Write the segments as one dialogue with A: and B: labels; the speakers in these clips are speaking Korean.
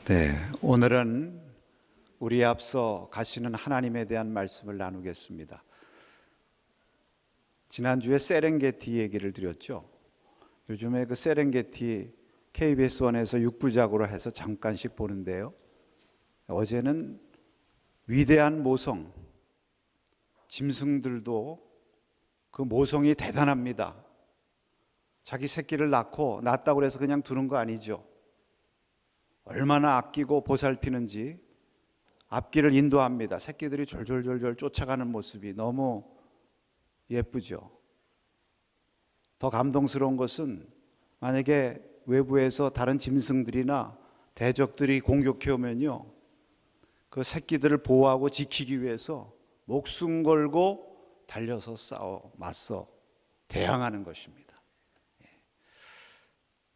A: 네, 오늘은 우리 앞서 가시는 하나님에 대한 말씀을 나누겠습니다. 지난주에 세렝게티 얘기를 드렸죠. 요즘에 그 세렝게티 KBS1에서 6부작으로 해서 잠깐씩 보는데요. 어제는 위대한 모성, 짐승들도 그 모성이 대단합니다. 자기 새끼를 낳았다고 해서 그냥 두는 거 아니죠. 얼마나 아끼고 보살피는지 앞길을 인도합니다. 새끼들이 졸졸졸졸 쫓아가는 모습이 너무 예쁘죠. 더 감동스러운 것은 만약에 외부에서 다른 짐승들이나 대적들이 공격해 오면요, 그 새끼들을 보호하고 지키기 위해서 목숨 걸고 달려서 맞서 대항하는 것입니다.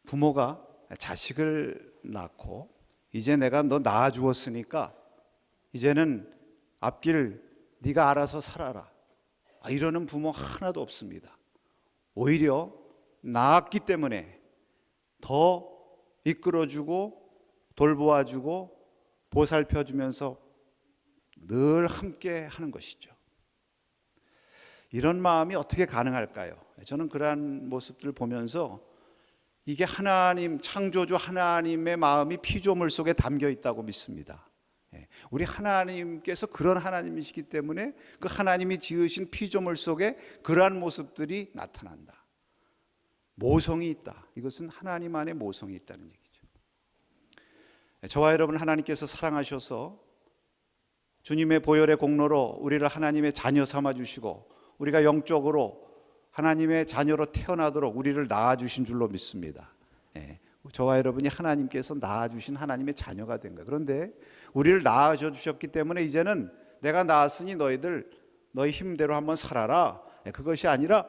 A: 부모가 자식을 낳고 이제 내가 너 낳아 주었으니까 이제는 앞길 네가 알아서 살아라, 이러는 부모 하나도 없습니다. 오히려 낳았기 때문에 더 이끌어주고 돌보아주고 보살펴주면서 늘 함께 하는 것이죠. 이런 마음이 어떻게 가능할까요? 저는 그러한 모습들을 보면서 이게 하나님, 창조주 하나님의 마음이 피조물 속에 담겨 있다고 믿습니다. 우리 하나님께서 그런 하나님이시기 때문에 그 하나님이 지으신 피조물 속에 그러한 모습들이 나타난다. 모성이 있다. 이것은 하나님 안에 모성이 있다는 얘기죠. 저와 여러분, 하나님께서 사랑하셔서 주님의 보혈의 공로로 우리를 하나님의 자녀 삼아주시고 우리가 영적으로 하나님의 자녀로 태어나도록 우리를 낳아주신 줄로 믿습니다. 저와 여러분이 하나님께서 낳아주신 하나님의 자녀가 된 거예요. 그런데 우리를 낳아주셨기 때문에 이제는 내가 낳았으니 너희 힘대로 한번 살아라, 그것이 아니라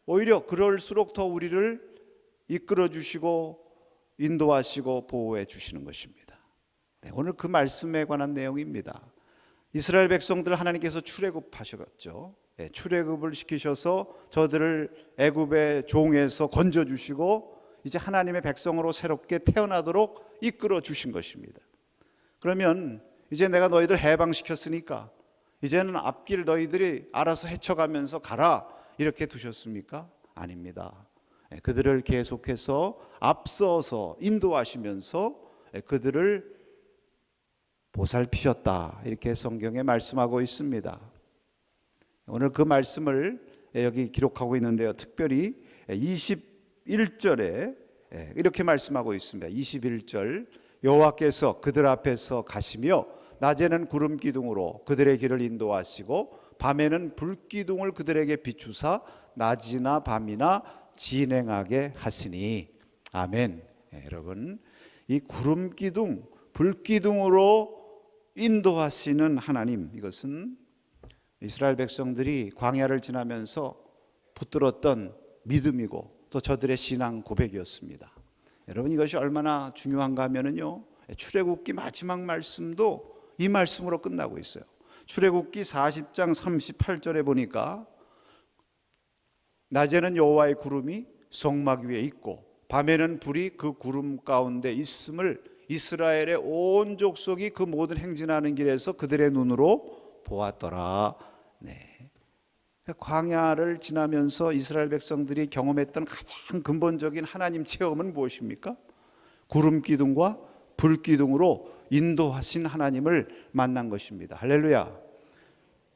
A: 오히려 그럴수록 더 우리를 이끌어주시고 인도하시고 보호해 주시는 것입니다. 오늘 그 말씀에 관한 내용입니다. 이스라엘 백성들 하나님께서 출애굽하셨죠. 출애굽을 시키셔서 저들을 애굽의 종에서 건져주시고 이제 하나님의 백성으로 새롭게 태어나도록 이끌어 주신 것입니다. 그러면 이제 내가 너희들 해방시켰으니까 이제는 앞길 너희들이 알아서 헤쳐가면서 가라, 이렇게 두셨습니까? 아닙니다. 그들을 계속해서 앞서서 인도하시면서 그들을 보살피셨다, 이렇게 성경에 말씀하고 있습니다. 오늘 그 말씀을 여기 기록하고 있는데요, 특별히 21절에 이렇게 말씀하고 있습니다. 21절, 여호와께서 그들 앞에서 가시며 낮에는 구름 기둥으로 그들의 길을 인도하시고 밤에는 불 기둥을 그들에게 비추사 낮이나 밤이나 진행하게 하시니. 아멘. 여러분, 이 구름 기둥, 불 기둥으로 인도하시는 하나님, 이것은 이스라엘 백성들이 광야를 지나면서 붙들었던 믿음이고 또 저들의 신앙 고백이었습니다. 여러분, 이것이 얼마나 중요한가 하면은요, 출애굽기 마지막 말씀도 이 말씀으로 끝나고 있어요. 출애굽기 40장 38절에 보니까 낮에는 여호와의 구름이 성막 위에 있고 밤에는 불이 그 구름 가운데 있음을 이스라엘의 온 족속이 그 모든 행진하는 길에서 그들의 눈으로 보았더라. 광야를 지나면서 이스라엘 백성들이 경험했던 가장 근본적인 하나님 체험은 무엇입니까? 구름 기둥과 불 기둥으로 인도하신 하나님을 만난 것입니다. 할렐루야.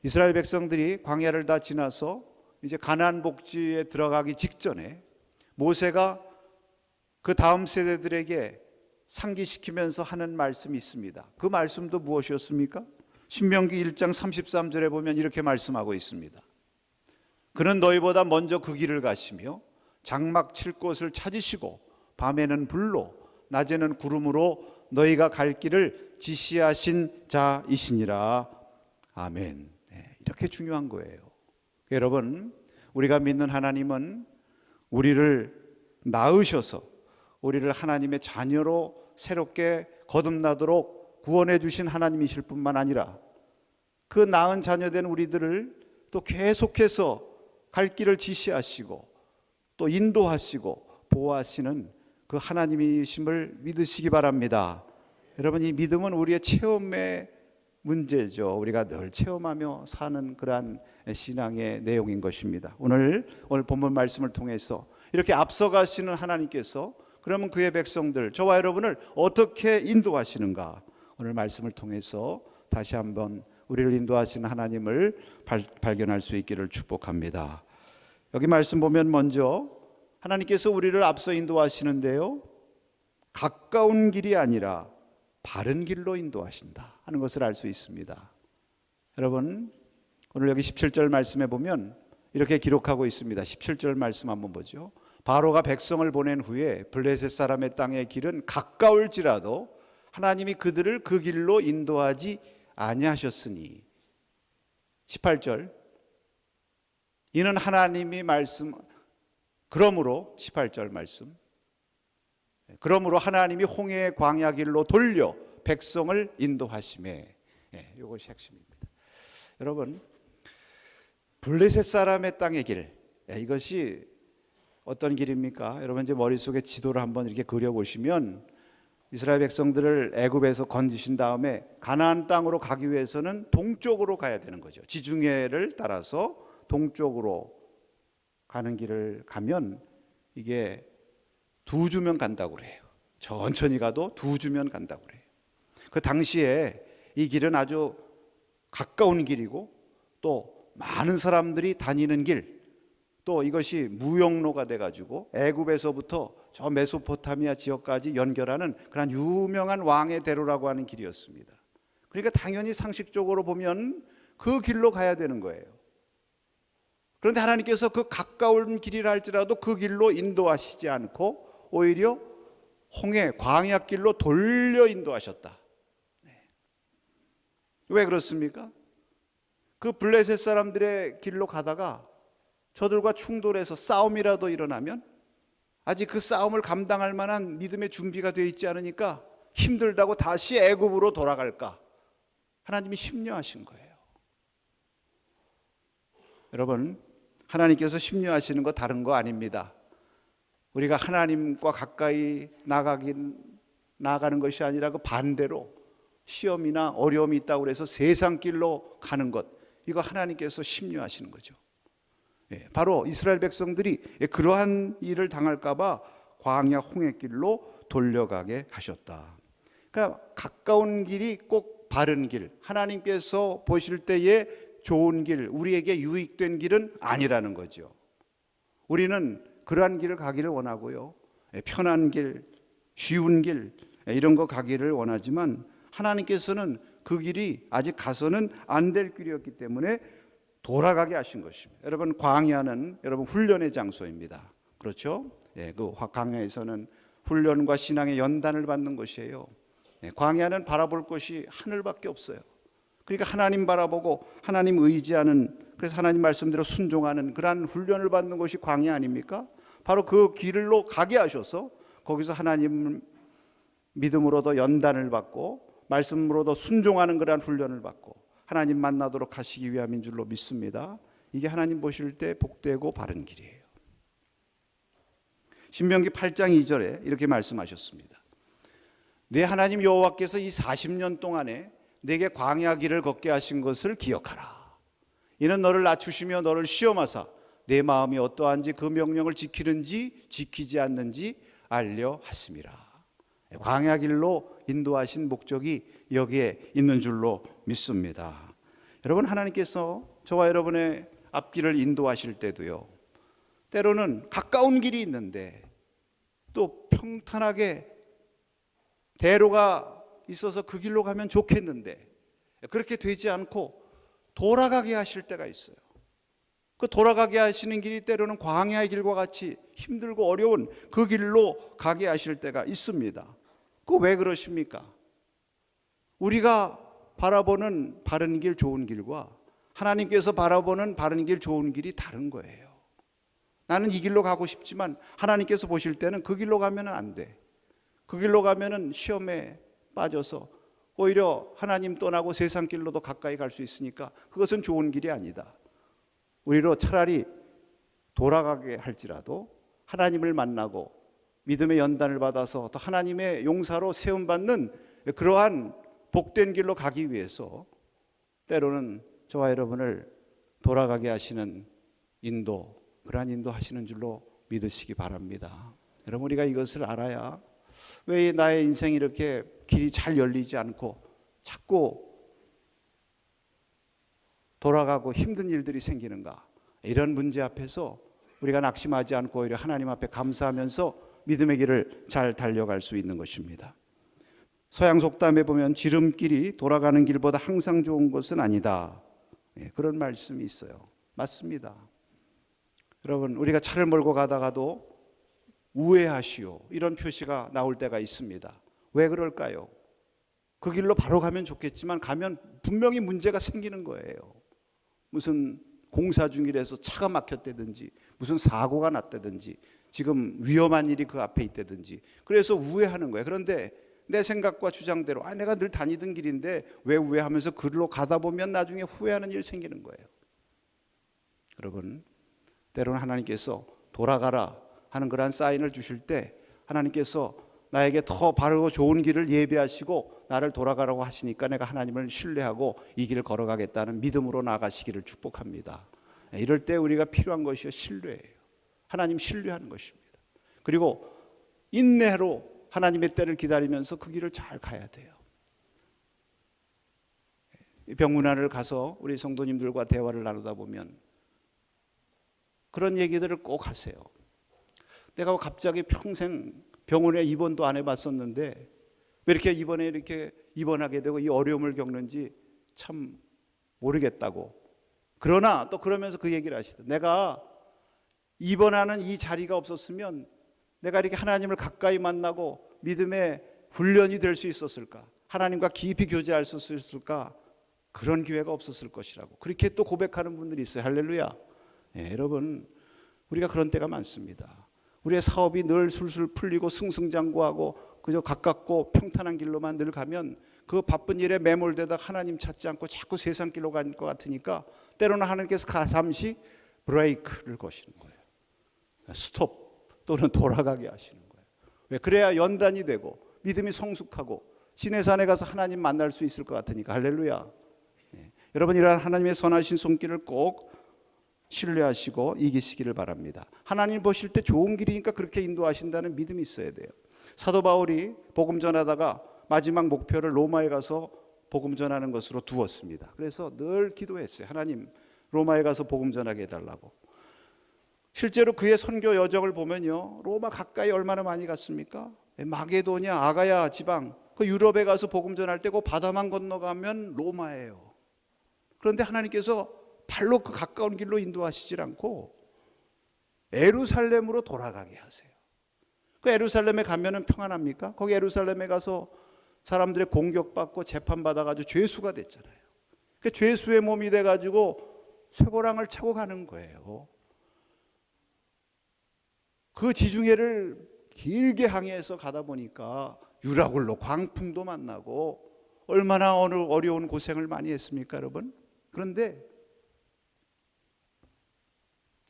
A: 이스라엘 백성들이 광야를 다 지나서 이제 가나안 복지에 들어가기 직전에 모세가 그 다음 세대들에게 상기시키면서 하는 말씀이 있습니다. 그 말씀도 무엇이었습니까? 신명기 1장 33절에 보면 이렇게 말씀하고 있습니다. 그는 너희보다 먼저 그 길을 가시며 장막 칠 곳을 찾으시고 밤에는 불로 낮에는 구름으로 너희가 갈 길을 지시하신 자이시니라. 아멘. 이렇게 중요한 거예요. 여러분, 우리가 믿는 하나님은 우리를 낳으셔서 우리를 하나님의 자녀로 새롭게 거듭나도록 구원해 주신 하나님이실 뿐만 아니라 그 낳은 자녀된 우리들을 또 계속해서 갈 길을 지시하시고 또 인도하시고 보호하시는 그 하나님이심을 믿으시기 바랍니다. 여러분, 이 믿음은 우리의 체험의 문제죠. 우리가 늘 체험하며 사는 그러한 신앙의 내용인 것입니다. 오늘 본문 말씀을 통해서 이렇게 앞서가시는 하나님께서 그러면 그의 백성들, 저와 여러분을 어떻게 인도하시는가, 오늘 말씀을 통해서 다시 한번 우리를 인도하시는 하나님을 발견할 수 있기를 축복합니다. 여기 말씀 보면 먼저 하나님께서 우리를 앞서 인도하시는데요, 가까운 길이 아니라 바른 길로 인도하신다 하는 것을 알 수 있습니다. 여러분, 오늘 여기 17절 말씀에 보면 이렇게 기록하고 있습니다. 17절 말씀 한번 보죠. 바로가 백성을 보낸 후에 블레셋 사람의 땅의 길은 가까울지라도 하나님이 그들을 그 길로 인도하지 아니하셨으니. 18절, 이는 하나님이 말씀, 그러므로 18절 말씀, 그러므로 하나님이 홍해의 광야 길로 돌려 백성을 인도하심에. 이것이 핵심입니다. 여러분, 블레셋 사람의 땅의 길, 이것이 어떤 길입니까? 여러분, 이제 머릿속에 지도를 한번 이렇게 그려보시면 이스라엘 백성들을 애굽에서 건지신 다음에 가나안 땅으로 가기 위해서는 동쪽으로 가야 되는 거죠. 지중해를 따라서 동쪽으로 가는 길을 가면 이게 2주면 간다고 그래요. 천천히 가도 2주면 간다고 그래요. 그 당시에 이 길은 아주 가까운 길이고 또 많은 사람들이 다니는 길, 또 이것이 무역로가 돼가지고 애굽에서부터 저 메소포타미아 지역까지 연결하는 그런 유명한 왕의 대로라고 하는 길이었습니다. 그러니까 당연히 상식적으로 보면 그 길로 가야 되는 거예요. 그런데 하나님께서 그 가까운 길이라 할지라도 그 길로 인도하시지 않고 오히려 홍해 광야 길로 돌려 인도하셨다. 왜 그렇습니까? 그 블레셋 사람들의 길로 가다가 저들과 충돌해서 싸움이라도 일어나면 아직 그 싸움을 감당할 만한 믿음의 준비가 되어 있지 않으니까 힘들다고 다시 애굽으로 돌아갈까? 하나님이 심려하신 거예요. 여러분, 하나님께서 심려하시는 거 다른 거 아닙니다. 우리가 하나님과 가까이 나가는 것이 아니라 그 반대로 시험이나 어려움이 있다고 해서 세상 길로 가는 것, 이거 하나님께서 심려하시는 거죠. 바로 이스라엘 백성들이 그러한 일을 당할까 봐 광야 홍해길로 돌려가게 하셨다. 그러니까 가까운 길이 꼭 바른 길, 하나님께서 보실 때에 좋은 길, 우리에게 유익된 길은 아니라는 거죠. 우리는 그러한 길을 가기를 원하고요, 편한 길, 쉬운 길, 이런 거 가기를 원하지만 하나님께서는 그 길이 아직 가서는 안 될 길이었기 때문에 돌아가게 하신 것입니다. 여러분, 광야는 여러분 훈련의 장소입니다. 그렇죠? 그 광야에서는 훈련과 신앙의 연단을 받는 것이에요. 광야는 바라볼 것이 하늘밖에 없어요. 그러니까 하나님 바라보고 하나님 의지하는, 그래서 하나님 말씀대로 순종하는 그러한 훈련을 받는 것이 광야 아닙니까? 바로 그 길로 가게 하셔서 거기서 하나님 믿음으로도 연단을 받고 말씀으로도 순종하는 그러한 훈련을 받고 하나님 만나도록 하시기 위함인 줄로 믿습니다. 이게 하나님 보실 때 복되고 바른 길이에요. 신명기 8장 2절에 이렇게 말씀하셨습니다. 내 하나님 여호와께서 이 40년 동안에 내게 광야 길을 걷게 하신 것을 기억하라. 이는 너를 낮추시며 너를 시험하사 내 마음이 어떠한지 그 명령을 지키는지 지키지 않는지 알려 하심이라. 광야 길로 인도하신 목적이 여기에 있는 줄로 믿습니다. 여러분, 하나님께서 저와 여러분의 앞길을 인도하실 때도요, 때로는 가까운 길이 있는데 또 평탄하게 대로가 있어서 그 길로 가면 좋겠는데 그렇게 되지 않고 돌아가게 하실 때가 있어요. 그 돌아가게 하시는 길이 때로는 광야의 길과 같이 힘들고 어려운 그 길로 가게 하실 때가 있습니다. 그 왜 그러십니까? 우리가 바라보는 바른 길, 좋은 길과 하나님께서 바라보는 바른 길, 좋은 길이 다른 거예요. 나는 이 길로 가고 싶지만 하나님께서 보실 때는 그 길로 가면 안 돼. 그 길로 가면 시험에 빠져서 오히려 하나님 떠나고 세상 길로도 가까이 갈 수 있으니까 그것은 좋은 길이 아니다. 우리로 차라리 돌아가게 할지라도 하나님을 만나고 믿음의 연단을 받아서 또 하나님의 용사로 세움받는 그러한 복된 길로 가기 위해서 때로는 저와 여러분을 돌아가게 하시는 인도, 그러한 인도 하시는 줄로 믿으시기 바랍니다. 여러분, 우리가 이것을 알아야 왜 나의 인생이 이렇게 길이 잘 열리지 않고 자꾸 돌아가고 힘든 일들이 생기는가, 이런 문제 앞에서 우리가 낙심하지 않고 오히려 하나님 앞에 감사하면서 믿음의 길을 잘 달려갈 수 있는 것입니다. 서양 속담에 보면 지름길이 돌아가는 길보다 항상 좋은 것은 아니다, 그런 말씀이 있어요. 맞습니다. 여러분, 우리가 차를 몰고 가다가도 우회하시오, 이런 표시가 나올 때가 있습니다. 왜 그럴까요? 그 길로 바로 가면 좋겠지만 가면 분명히 문제가 생기는 거예요. 무슨 공사 중이라서 차가 막혔다든지, 무슨 사고가 났다든지, 지금 위험한 일이 그 앞에 있다든지, 그래서 우회하는 거예요. 그런데 내 생각과 주장대로 내가 늘 다니던 길인데 왜 우회하면서 그리로 가다 보면 나중에 후회하는 일이 생기는 거예요. 여러분, 때로는 하나님께서 돌아가라 하는 그러한 사인을 주실 때 하나님께서 나에게 더 바르고 좋은 길을 예비하시고 나를 돌아가라고 하시니까 내가 하나님을 신뢰하고 이 길을 걸어가겠다는 믿음으로 나아가시기를 축복합니다. 이럴 때 우리가 필요한 것이 신뢰예요. 하나님 신뢰하는 것입니다. 그리고 인내로 하나님의 때를 기다리면서 그 길을 잘 가야 돼요. 병문안을 가서 우리 성도님들과 대화를 나누다 보면 그런 얘기들을 꼭 하세요. 내가 갑자기 평생 병원에 입원도 안 해봤었는데 왜 이렇게 이번에 이렇게 입원하게 되고 이 어려움을 겪는지 참 모르겠다고. 그러나 또 그러면서 그 얘기를 하시더라고요. 내가 입원하는 이 자리가 없었으면 내가 이렇게 하나님을 가까이 만나고 믿음의 훈련이 될 수 있었을까? 하나님과 깊이 교제할 수 있었을까? 그런 기회가 없었을 것이라고. 그렇게 또 고백하는 분들이 있어요. 할렐루야. 여러분, 우리가 그런 때가 많습니다. 우리의 사업이 늘 술술 풀리고 승승장구하고 그저 가깝고 평탄한 길로만 늘 가면 그 바쁜 일에 매몰되다 하나님 찾지 않고 자꾸 세상 길로 갈 것 같으니까 때로는 하나님께서 잠시 브레이크를 거시는 거예요. 스톱 또는 돌아가게 하시는 거예요. 왜? 그래야 연단이 되고 믿음이 성숙하고 신의 산에 가서 하나님 만날 수 있을 것 같으니까. 할렐루야. 여러분, 이러한 하나님의 선하신 손길을 꼭 신뢰하시고 이기시기를 바랍니다. 하나님 보실 때 좋은 길이니까 그렇게 인도하신다는 믿음이 있어야 돼요. 사도 바울이 복음 전하다가 마지막 목표를 로마에 가서 복음 전하는 것으로 두었습니다. 그래서 늘 기도했어요. 하나님, 로마에 가서 복음 전하게 해달라고. 실제로 그의 선교 여정을 보면요, 로마 가까이 얼마나 많이 갔습니까? 마게도냐, 아가야 지방, 그 유럽에 가서 복음 전할 때 그 바다만 건너가면 로마예요. 그런데 하나님께서 발로 그 가까운 길로 인도하시질 않고 예루살렘으로 돌아가게 하세요. 그 예루살렘에 가면은 평안합니까? 거기 예루살렘에 가서 사람들의 공격받고 재판받아가지고 죄수가 됐잖아요. 그 죄수의 몸이 돼가지고 쇠고랑을 차고 가는 거예요. 그 지중해를 길게 항해해서 가다 보니까 유라굴로 광풍도 만나고 얼마나 어려운 고생을 많이 했습니까, 여러분? 그런데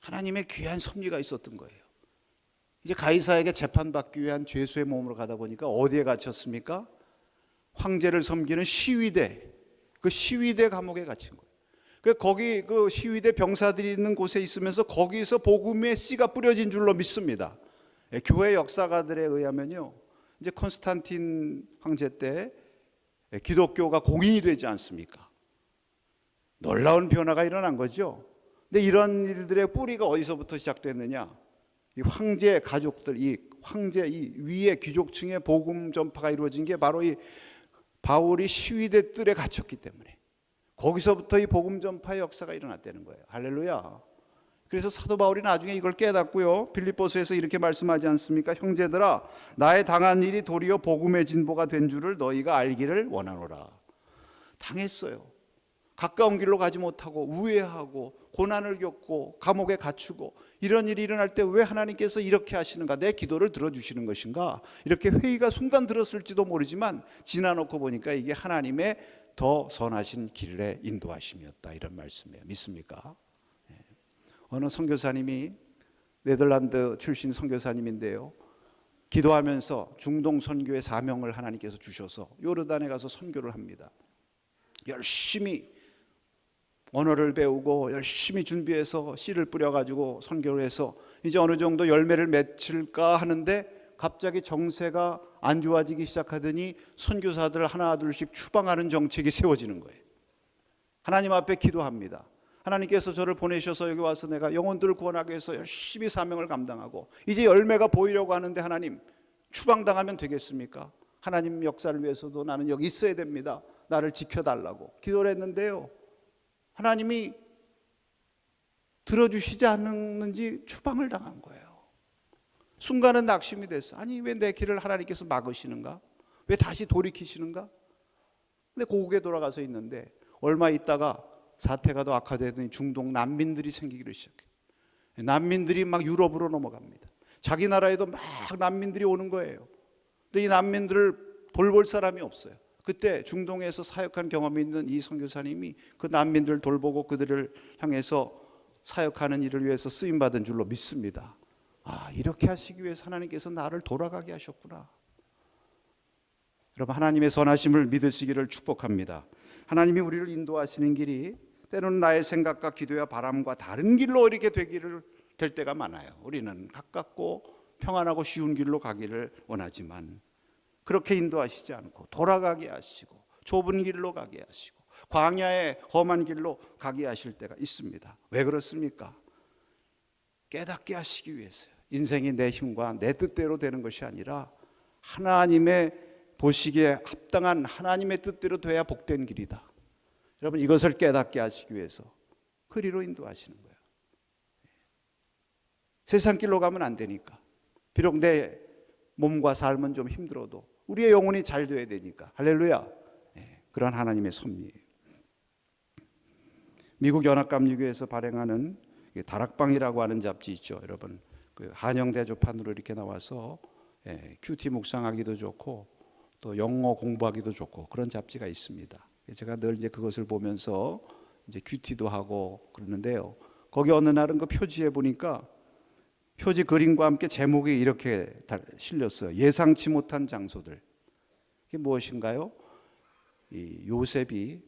A: 하나님의 귀한 섭리가 있었던 거예요. 이제 가이사에게 재판받기 위한 죄수의 몸으로 가다 보니까 어디에 갇혔습니까? 황제를 섬기는 시위대, 그 시위대 감옥에 갇힌 거예요. 거기 그 시위대 병사들이 있는 곳에 있으면서 거기서 복음의 씨가 뿌려진 줄로 믿습니다. 교회 역사가들에 의하면요, 이제 콘스탄틴 황제 때 기독교가 공인이 되지 않습니까? 놀라운 변화가 일어난 거죠. 근데 이런 일들의 뿌리가 어디서부터 시작됐느냐? 이 황제 가족들, 이 황제 이 위에 귀족층의 복음 전파가 이루어진 게 바로 이 바울이 시위대 뜰에 갇혔기 때문에 거기서부터 이 복음 전파의 역사가 일어났다는 거예요. 할렐루야. 그래서 사도 바울이 나중에 이걸 깨닫고요, 빌립보서에서 이렇게 말씀하지 않습니까? 형제들아, 나의 당한 일이 도리어 복음의 진보가 된 줄을 너희가 알기를 원하노라. 당했어요. 가까운 길로 가지 못하고 우회하고 고난을 겪고 감옥에 갇히고 이런 일이 일어날 때 왜 하나님께서 이렇게 하시는가? 내 기도를 들어주시는 것인가? 이렇게 회의가 순간 들었을지도 모르지만 지나놓고 보니까 이게 하나님의 더 선하신 길의 인도하심이었다, 이런 말씀이에요. 믿습니까? 어느 선교사님이 네덜란드 출신 선교사님인데요, 기도하면서 중동 선교의 사명을 하나님께서 주셔서 요르단에 가서 선교를 합니다. 열심히 언어를 배우고 열심히 준비해서 씨를 뿌려가지고 선교를 해서 이제 어느 정도 열매를 맺힐까 하는데 갑자기 정세가 안 좋아지기 시작하더니 선교사들 하나 둘씩 추방하는 정책이 세워지는 거예요. 하나님 앞에 기도합니다. 하나님께서 저를 보내셔서 여기 와서 내가 영혼들을 구원하기 위해서 열심히 사명을 감당하고 이제 열매가 보이려고 하는데 하나님, 추방당하면 되겠습니까? 하나님 역사를 위해서도 나는 여기 있어야 됩니다. 나를 지켜달라고 기도를 했는데요, 하나님이 들어주시지 않는지 추방을 당한 거예요. 순간은 낙심이 됐어. 아니, 왜 내 길을 하나님께서 막으시는가? 왜 다시 돌이키시는가? 근데 고국에 돌아가서 있는데 얼마 있다가 사태가 더 악화되더니 중동 난민들이 생기기를 시작해요. 난민들이 막 유럽으로 넘어갑니다. 자기 나라에도 막 난민들이 오는 거예요. 근데 이 난민들을 돌볼 사람이 없어요. 그때 중동에서 사역한 경험이 있는 이 선교사님이 그 난민들을 돌보고 그들을 향해서 사역하는 일을 위해서 쓰임받은 줄로 믿습니다. 아, 이렇게 하시기 위해서 하나님께서 나를 돌아가게 하셨구나. 여러분, 하나님의 선하심을 믿으시기를 축복합니다. 하나님이 우리를 인도하시는 길이 때로는 나의 생각과 기도와 바람과 다른 길로 이렇게 될 때가 많아요. 우리는 가깝고 평안하고 쉬운 길로 가기를 원하지만 그렇게 인도하시지 않고 돌아가게 하시고 좁은 길로 가게 하시고 광야의 험한 길로 가게 하실 때가 있습니다. 왜 그렇습니까? 깨닫게 하시기 위해서요. 인생이 내 힘과 내 뜻대로 되는 것이 아니라 하나님의 보시기에 합당한 하나님의 뜻대로 돼야 복된 길이다. 여러분, 이것을 깨닫게 하시기 위해서 그리로 인도하시는 거예요. 세상 길로 가면 안 되니까. 비록 내 몸과 삶은 좀 힘들어도 우리의 영혼이 잘 돼야 되니까. 할렐루야. 그런 하나님의 섭리예요. 미국 연합감리교에서 발행하는 다락방이라고 하는 잡지 있죠. 여러분, 그 한영대조판으로 이렇게 나와서 큐티 묵상하기도 좋고 또 영어 공부하기도 좋고 그런 잡지가 있습니다. 제가 늘 이제 그것을 보면서 이제 큐티도 하고 그러는데요. 거기 어느 날은 그 표지에 보니까 표지 그림과 함께 제목이 이렇게 실렸어요. 예상치 못한 장소들. 이게 무엇인가요? 이 요셉이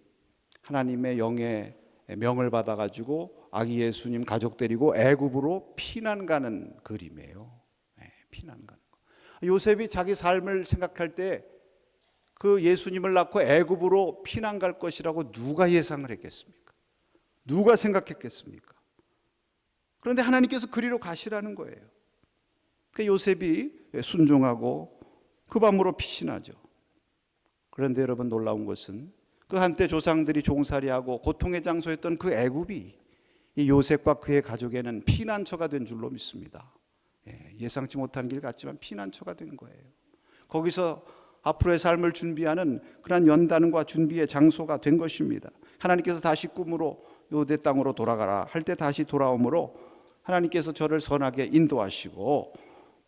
A: 하나님의 영의 명을 받아가지고 아기 예수님 가족 데리고 애굽으로 피난 가는 그림이에요. 피난 가는 거. 요셉이 자기 삶을 생각할 때 그 예수님을 낳고 애굽으로 피난 갈 것이라고 누가 예상을 했겠습니까? 누가 생각했겠습니까? 그런데 하나님께서 그리로 가시라는 거예요. 그 요셉이 순종하고 그 밤으로 피신하죠. 그런데 여러분, 놀라운 것은 그 한때 조상들이 종살이하고 고통의 장소였던 그 애굽이 이 요셉과 그의 가족에는 피난처가 된 줄로 믿습니다. 예상치 못한 길 같지만 피난처가 된 거예요. 거기서 앞으로의 삶을 준비하는 그런 연단과 준비의 장소가 된 것입니다. 하나님께서 다시 꿈으로 요대 땅으로 돌아가라 할 때 다시 돌아오므로 하나님께서 저를 선하게 인도하시고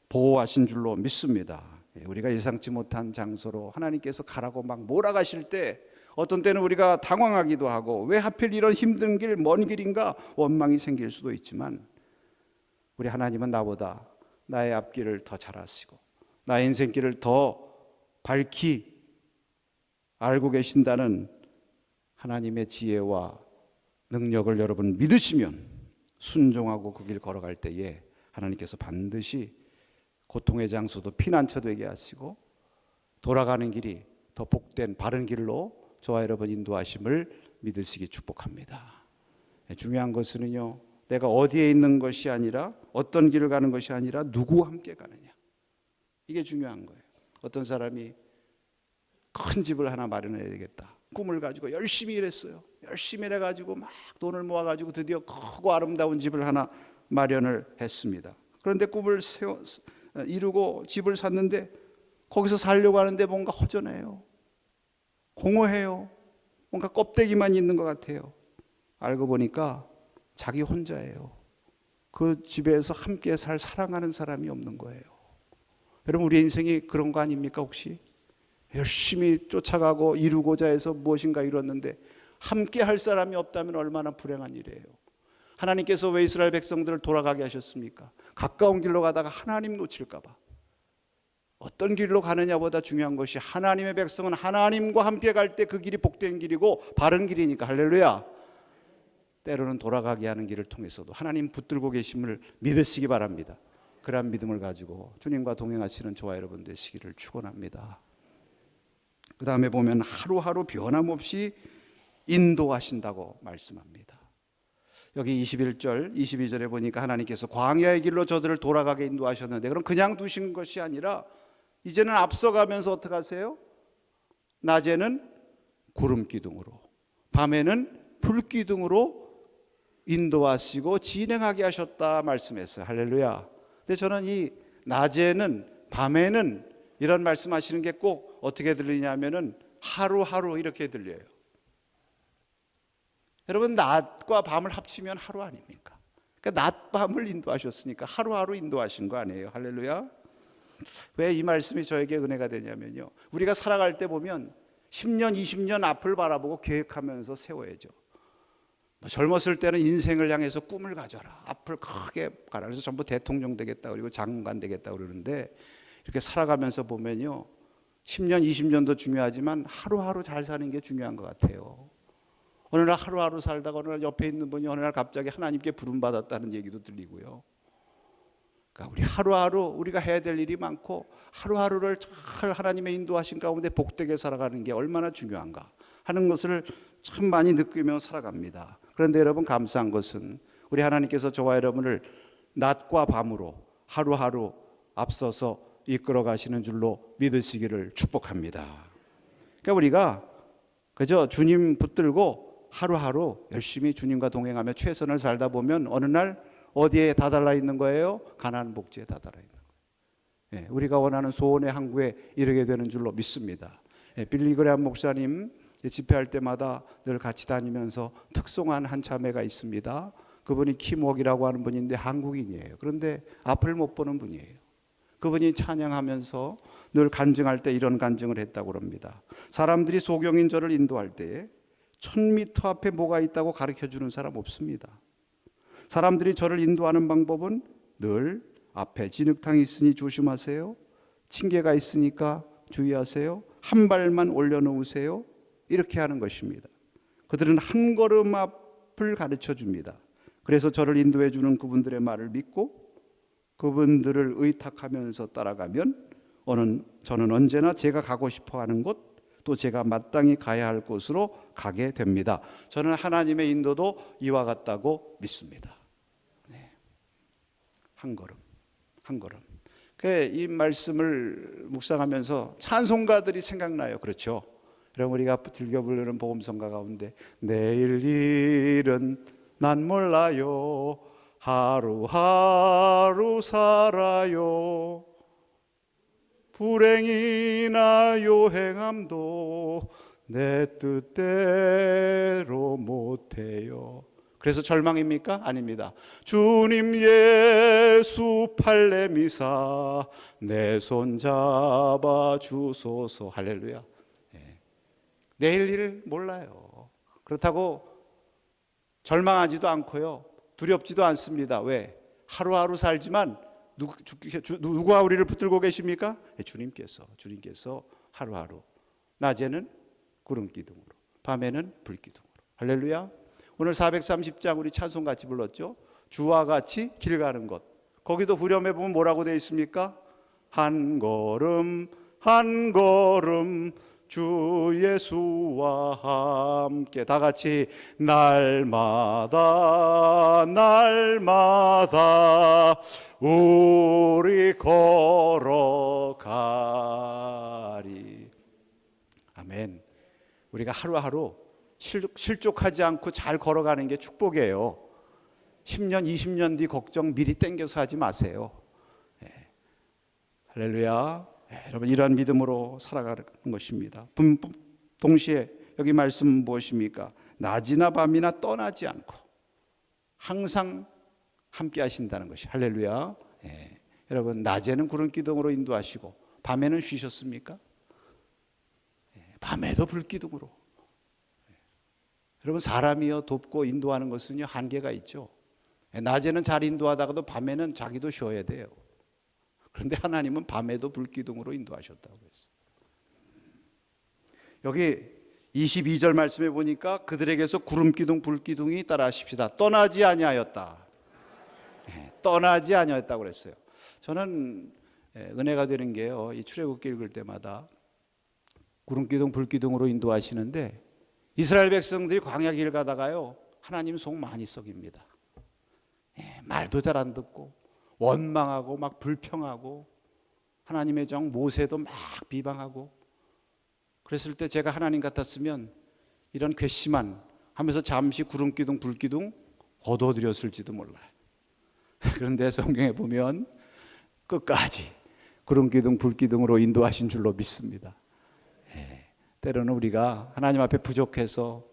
A: 보호하신 줄로 믿습니다. 우리가 예상치 못한 장소로 하나님께서 가라고 막 몰아가실 때 어떤 때는 우리가 당황하기도 하고 왜 하필 이런 힘든 길, 먼 길인가 원망이 생길 수도 있지만 우리 하나님은 나보다 나의 앞길을 더 잘 아시고 나의 인생길을 더 밝히 알고 계신다는 하나님의 지혜와 능력을 여러분 믿으시면 순종하고 그 길 걸어갈 때에 하나님께서 반드시 고통의 장소도 피난처 되게 하시고 돌아가는 길이 더 복된 바른 길로 저와 여러분 인도하심을 믿으시기 축복합니다. 중요한 것은요, 내가 어디에 있는 것이 아니라 어떤 길을 가는 것이 아니라 누구와 함께 가느냐, 이게 중요한 거예요. 어떤 사람이 큰 집을 하나 마련해야 되겠다 꿈을 가지고 열심히 일했어요. 열심히 일해가지고 막 돈을 모아가지고 드디어 크고 아름다운 집을 하나 마련을 했습니다. 그런데 꿈을 이루고 집을 샀는데 거기서 살려고 하는데 뭔가 허전해요. 공허해요. 뭔가 껍데기만 있는 것 같아요. 알고 보니까 자기 혼자예요. 그 집에서 함께 살 사랑하는 사람이 없는 거예요. 여러분, 우리 인생이 그런 거 아닙니까? 혹시 열심히 쫓아가고 이루고자 해서 무엇인가 이뤘는데 함께 할 사람이 없다면 얼마나 불행한 일이에요. 하나님께서 왜 이스라엘 백성들을 돌아가게 하셨습니까? 가까운 길로 가다가 하나님 놓칠까 봐. 어떤 길로 가느냐보다 중요한 것이 하나님의 백성은 하나님과 함께 갈 때 그 길이 복된 길이고 바른 길이니까. 할렐루야. 때로는 돌아가게 하는 길을 통해서도 하나님 붙들고 계심을 믿으시기 바랍니다. 그러한 믿음을 가지고 주님과 동행하시는 저와 여러분 되시기를 축원합니다. 그 다음에 보면 하루하루 변함없이 인도하신다고 말씀합니다. 여기 21절, 22절에 보니까 하나님께서 광야의 길로 저들을 돌아가게 인도하셨는데, 그럼 그냥 두신 것이 아니라 이제는 앞서가면서 어떻게 하세요? 낮에는 구름 기둥으로, 밤에는 불 기둥으로 인도하시고 진행하게 하셨다 말씀했어요. 할렐루야. 근데 저는 이 낮에는, 밤에는 이런 말씀하시는 게 꼭 어떻게 들리냐면은 하루하루 이렇게 들려요. 여러분, 낮과 밤을 합치면 하루 아닙니까? 그러니까 낮, 밤을 인도하셨으니까 하루하루 인도하신 거 아니에요. 할렐루야. 왜 이 말씀이 저에게 은혜가 되냐면요, 우리가 살아갈 때 보면 10년, 20년 앞을 바라보고 계획하면서 세워야죠. 젊었을 때는 인생을 향해서 꿈을 가져라, 앞을 크게 가라. 그래서 전부 대통령 되겠다, 그리고 장관 되겠다 그러는데, 이렇게 살아가면서 보면요, 10년, 20년도 중요하지만 하루하루 잘 사는 게 중요한 것 같아요. 어느 날 하루하루 살다가 어느 날 옆에 있는 분이 어느 날 갑자기 하나님께 부름받았다는 얘기도 들리고요. 그러니까 우리 하루하루 우리가 해야 될 일이 많고, 하루하루를 잘 하나님의 인도하신 가운데 복되게 살아가는 게 얼마나 중요한가 하는 것을 참 많이 느끼며 살아갑니다. 그런데 여러분, 감사한 것은 우리 하나님께서 저와 여러분을 낮과 밤으로 하루하루 앞서서 이끌어 가시는 줄로 믿으시기를 축복합니다. 그러니까 우리가 그저 주님 붙들고 하루하루 열심히 주님과 동행하며 최선을 살다 보면 어느 날 어디에 다달라 있는 거예요? 가나안 복지에 다달아 있는 거예요. 우리가 원하는 소원의 항구에 이르게 되는 줄로 믿습니다. 빌리 그레함 목사님 집회할 때마다 늘 같이 다니면서 특송한 한 자매가 있습니다. 그분이 키목이라고 하는 분인데 한국인이에요. 그런데 앞을 못 보는 분이에요. 그분이 찬양하면서 늘 간증할 때 이런 간증을 했다고 합니다. 사람들이 소경인 저를 인도할 때에 1000m 앞에 뭐가 있다고 가르쳐주는 사람 없습니다. 사람들이 저를 인도하는 방법은 늘 앞에 진흙탕이 있으니 조심하세요, 징계가 있으니까 주의하세요, 한 발만 올려놓으세요, 이렇게 하는 것입니다. 그들은 한 걸음 앞을 가르쳐 줍니다. 그래서 저를 인도해 주는 그분들의 말을 믿고 그분들을 의탁하면서 따라가면 저는 언제나 제가 가고 싶어하는 곳, 또 제가 마땅히 가야 할 곳으로 가게 됩니다. 저는 하나님의 인도도 이와 같다고 믿습니다. 한 걸음 한 걸음. 이 말씀을 묵상하면서 찬송가들이 생각나요. 그렇죠? 그럼 우리가 즐겨 부르는 복음성가 가운데 내일 일은 난 몰라요, 하루하루 살아요, 불행이나 요행함도 내 뜻대로 못해요. 그래서 절망입니까? 아닙니다. 주님 예수 팔레 미사 내 손 잡아 주소서. 할렐루야. 내일 일을 몰라요. 그렇다고 절망하지도 않고요, 두렵지도 않습니다. 왜? 하루하루 살지만 누가 우리를 붙들고 계십니까? 주님께서 하루하루, 낮에는 구름 기둥으로, 밤에는 불 기둥으로. 할렐루야. 오늘 430장 우리 찬송 같이 불렀죠. 주와 같이 길 가는 것. 거기도 후렴에 보면 뭐라고 되어 있습니까? 한 걸음 한 걸음 주 예수와 함께. 다 같이 날마다 날마다 우리 걸어가리. 아멘. 우리가 하루하루 실족하지 않고 잘 걸어가는 게 축복이에요. 10년 20년 뒤 걱정 미리 땡겨서 하지 마세요. 할렐루야. 여러분, 이러한 믿음으로 살아가는 것입니다. 동시에 여기 말씀은 무엇입니까? 낮이나 밤이나 떠나지 않고 항상 함께 하신다는 것이. 할렐루야. 여러분, 낮에는 구름 기둥으로 인도하시고 밤에는 쉬셨습니까? 밤에도 불 기둥으로. 여러분, 사람이요 돕고 인도하는 것은요 한계가 있죠. 낮에는 잘 인도하다가도 밤에는 자기도 쉬어야 돼요. 그런데 하나님은 밤에도 불기둥으로 인도하셨다고 했어요. 여기 22절 말씀에 보니까 그들에게서 구름기둥 불기둥이 따라하십시다. 떠나지 아니하였다. 떠나지 아니하였다고 그랬어요. 저는 은혜가 되는 게요, 이 출애굽기 읽을 때마다 구름기둥 불기둥으로 인도하시는데 이스라엘 백성들이 광야 길 가다가요, 하나님 속 많이 썩입니다. 말도 잘 안 듣고 원망하고 막 불평하고 하나님의 종 모세도 막 비방하고, 그랬을 때 제가 하나님 같았으면 이런 괘씸한 하면서 잠시 구름기둥 불기둥 거둬들였을지도 몰라요. 그런데 성경에 보면 끝까지 구름기둥 불기둥으로 인도하신 줄로 믿습니다. 때로는 우리가 하나님 앞에 부족해서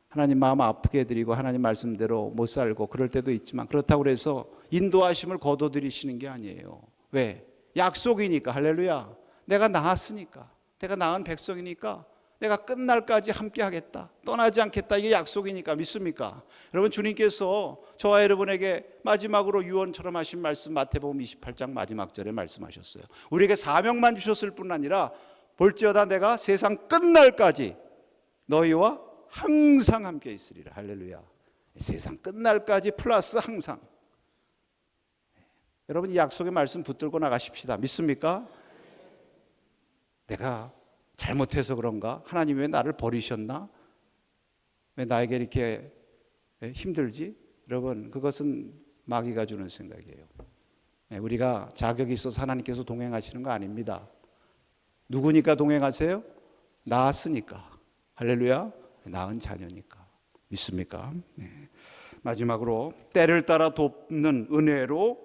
A: 하나님 마음 아프게 해드리고 하나님 말씀대로 못 살고 그럴 때도 있지만, 그렇다고 해서 인도하심을 거둬들이시는 게 아니에요. 왜? 약속이니까. 할렐루야. 내가 낳았으니까, 내가 낳은 백성이니까 내가 끝날까지 함께 하겠다, 떠나지 않겠다, 이게 약속이니까. 믿습니까? 여러분, 주님께서 저와 여러분에게 마지막으로 유언처럼 하신 말씀, 마태복음 28장 마지막 절에 말씀하셨어요. 우리에게 사명만 주셨을 뿐 아니라 볼지어다 내가 세상 끝날까지 너희와 항상 함께 있으리라. 할렐루야. 세상 끝날까지 플러스 항상. 여러분, 이 약속의 말씀 붙들고 나가십시다. 믿습니까? 내가 잘못해서 그런가? 하나님 왜 나를 버리셨나? 왜 나에게 이렇게 힘들지? 여러분, 그것은 마귀가 주는 생각이에요. 우리가 자격이 있어서 하나님께서 동행하시는 거 아닙니다. 누구니까 동행하세요? 낳았으니까. 할렐루야. 낳은 자녀니까. 믿습니까? 마지막으로 때를 따라 돕는 은혜로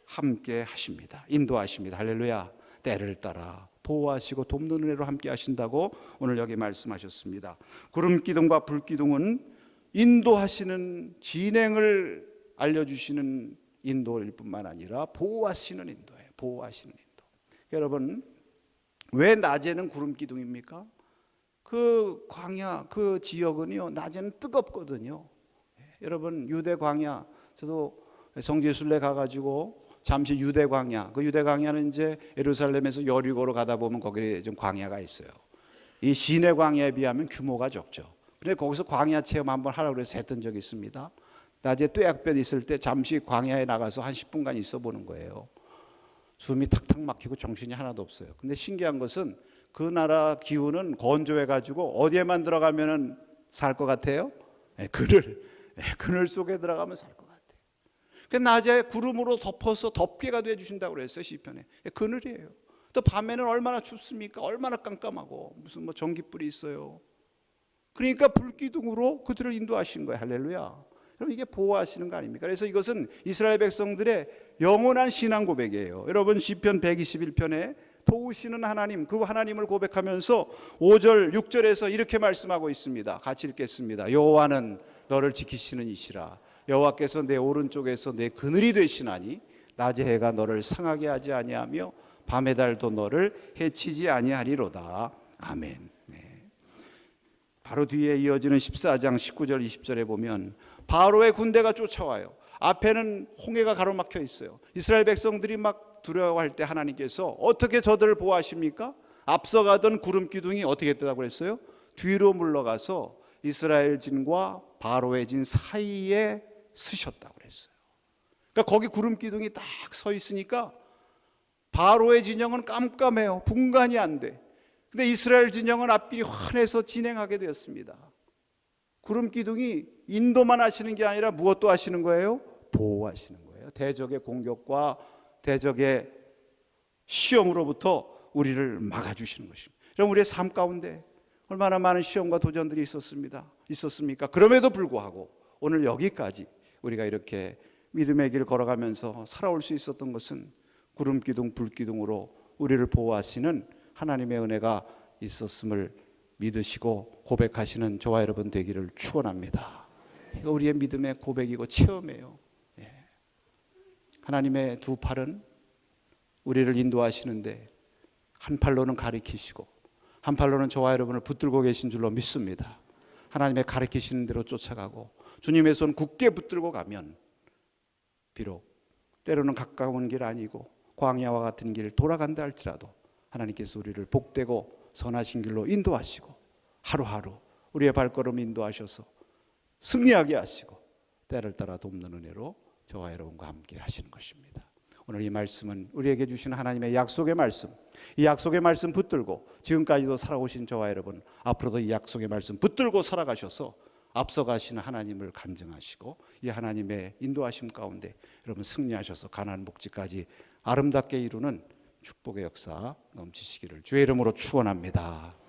A: 함께 하십니다. 인도하십니다. 할렐루야. 때를 따라 보호하시고 돕는 은혜로 함께 하신다고 오늘 여기 말씀하셨습니다. 구름기둥과 불기둥은 인도하시는, 진행을 알려주시는 인도일 뿐만 아니라 보호하시는 인도예요. 보호하시는 인도. 여러분, 왜 낮에는 구름기둥입니까? 그 광야, 그 지역은요, 낮에는 뜨겁거든요. 여러분, 유대 광야, 저도 성지순례 가가지고 잠시 유대 광야, 그 유대 광야는 이제 예루살렘에서 여리고로 가다 보면 거기에 좀 광야가 있어요. 이 시내 광야에 비하면 규모가 적죠. 근데 거기서 광야 체험 한번 하라고 해서 했던 적이 있습니다. 낮에 뙤약볕 있을 때 잠시 광야에 나가서 한 10분간 있어 보는 거예요. 숨이 탁탁 막히고 정신이 하나도 없어요. 근데 신기한 것은 그 나라 기후는 건조해가지고 어디에만 들어가면 살 것 같아요? 그늘 속에 들어가면 살 것 같아요. 낮에 구름으로 덮어서 덮개가 되어주신다고 그랬어요. 시편에. 그늘이에요. 또 밤에는 얼마나 춥습니까? 얼마나 깜깜하고 무슨 뭐 전기불이 있어요. 그러니까 불기둥으로 그들을 인도하신 거예요. 할렐루야. 여러분, 이게 보호하시는 거 아닙니까? 그래서 이것은 이스라엘 백성들의 영원한 신앙 고백이에요. 여러분, 시편 121편에 도우시는 하나님, 그 하나님을 고백하면서 5절 6절에서 이렇게 말씀하고 있습니다. 같이 읽겠습니다. 여호와는 너를 지키시는 이시라. 여호와께서 내 오른쪽에서 내 그늘이 되시나니 낮의 해가 너를 상하게 하지 아니하며 밤의 달도 너를 해치지 아니하리로다. 아멘. 바로 뒤에 이어지는 14장 19절 20절에 보면 바로의 군대가 쫓아와요. 앞에는 홍해가 가로막혀 있어요. 이스라엘 백성들이 막 두려워할 때 하나님께서 어떻게 저들을 보호하십니까? 앞서가던 구름 기둥이 어떻게 됐다고 그랬어요? 뒤로 물러가서 이스라엘 진과 바로의 진 사이에 쓰셨다고 그랬어요. 그러니까 거기 구름 기둥이 딱 서 있으니까 바로의 진영은 깜깜해요. 분간이 안 돼. 근데 이스라엘 진영은 앞길이 환해서 진행하게 되었습니다. 구름 기둥이 인도만 하시는 게 아니라 무엇도 하시는 거예요? 보호하시는 거예요. 대적의 공격과 대적의 시험으로부터 우리를 막아주시는 것입니다. 그럼 우리의 삶 가운데 얼마나 많은 시험과 도전들이 있었습니까? 그럼에도 불구하고 오늘 여기까지 우리가 이렇게 믿음의 길 걸어가면서 살아올 수 있었던 것은 구름 기둥, 불 기둥으로 우리를 보호하시는 하나님의 은혜가 있었음을 믿으시고 고백하시는 저와 여러분 되기를 축원합니다. 이거 우리의 믿음의 고백이고 체험이에요. 하나님의 두 팔은 우리를 인도하시는데 한 팔로는 가리키시고 한 팔로는 저와 여러분을 붙들고 계신 줄로 믿습니다. 하나님의 가리키시는 대로 쫓아가고 주님의 손 굳게 붙들고 가면 비록 때로는 가까운 길 아니고 광야와 같은 길 돌아간다 할지라도 하나님께서 우리를 복되고 선하신 길로 인도하시고 하루하루 우리의 발걸음 인도하셔서 승리하게 하시고 때를 따라 돕는 은혜로 저와 여러분과 함께 하시는 것입니다. 오늘 이 말씀은 우리에게 주신 하나님의 약속의 말씀, 이 약속의 말씀 붙들고 지금까지도 살아오신 저와 여러분, 앞으로도 이 약속의 말씀 붙들고 살아가셔서 앞서가시는 하나님을 간증하시고 이 하나님의 인도하심 가운데 여러분 승리하셔서 가나안 복지까지 아름답게 이루는 축복의 역사 넘치시기를 주의 이름으로 축원합니다.